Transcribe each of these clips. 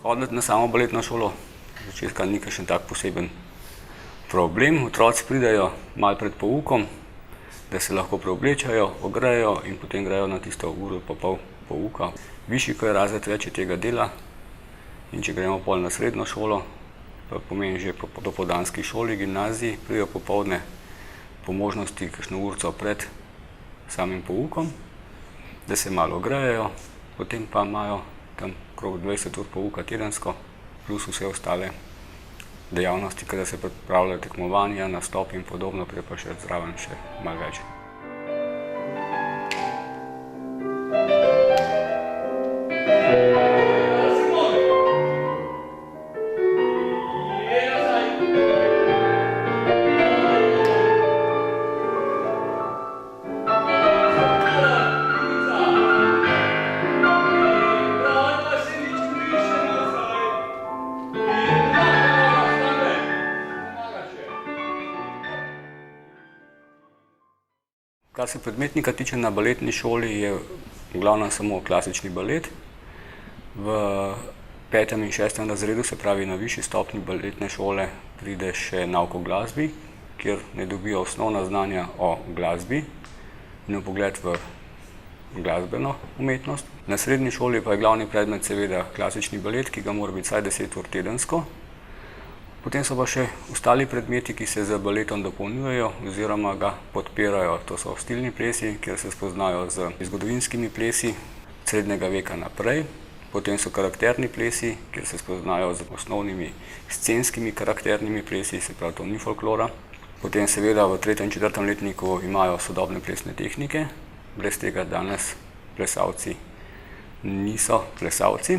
Hoditi na samo baletno šolo začetka ni kakšen tak poseben problem. Otroci pridejo malo pred poukom, da se lahko preoblečajo, ogrejejo in potem grejo na tisto uro pa pol pouka. Višji, ko je razred, več je tega dela. In če gremo pol na srednjo šolo, pa pomeni že po dopoldanski šoli, gimnaziji, pridejo popoldne po možnosti kakšno urico pred samim poukom, da se malo ogrejejo, potem pa imajo tam okrog 20 ur pouka tedensko, plus vse ostale dejavnosti, kada se pripravljajo tekmovanja, nastop in podobno, prije pa še zraven še malo več. Kar se predmetnika tiče, na baletni šoli je v glavnem samo klasični balet. V 5. in 6. razredu, se pravi na višji stopnji baletne šole, pride še nauk o glasbi, kjer ne dobijo osnovna znanja o glasbi in vpogled v glasbeno umetnost. Na srednji šoli pa je glavni predmet seveda klasični balet, ki ga mora biti vsaj 10 ur tedensko. Potem so pa še ostali predmeti, ki se z baletom dopolnjujejo oziroma ga podpirajo. To so stilni plesi, kjer se spoznajo z zgodovinskimi plesi srednjega veka naprej. Potem so karakterni plesi, kjer se spoznajo z osnovnimi scenskimi karakternimi plesi, se pravi, to ni folklora. Potem seveda v 3. in 4. letniku imajo sodobne plesne tehnike. Brez tega danes plesalci niso plesalci.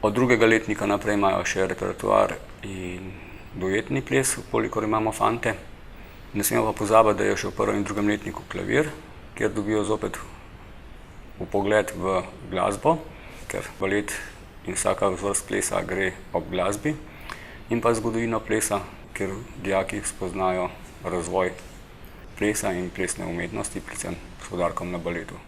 Od 2. letnika naprej imajo še repertoar in duetni ples, kolikor imamo fante. Ne smemo pa pozabiti, da je še v 1. in 2. letniku klavir, kjer dobijo zopet vpogled v glasbo, ker balet in vsaka vrst plesa gre ob glasbi, in pa zgodovino plesa, kjer dijaki spoznajo razvoj plesa in plesne umetnosti, predvsem s poudarkom na baletu.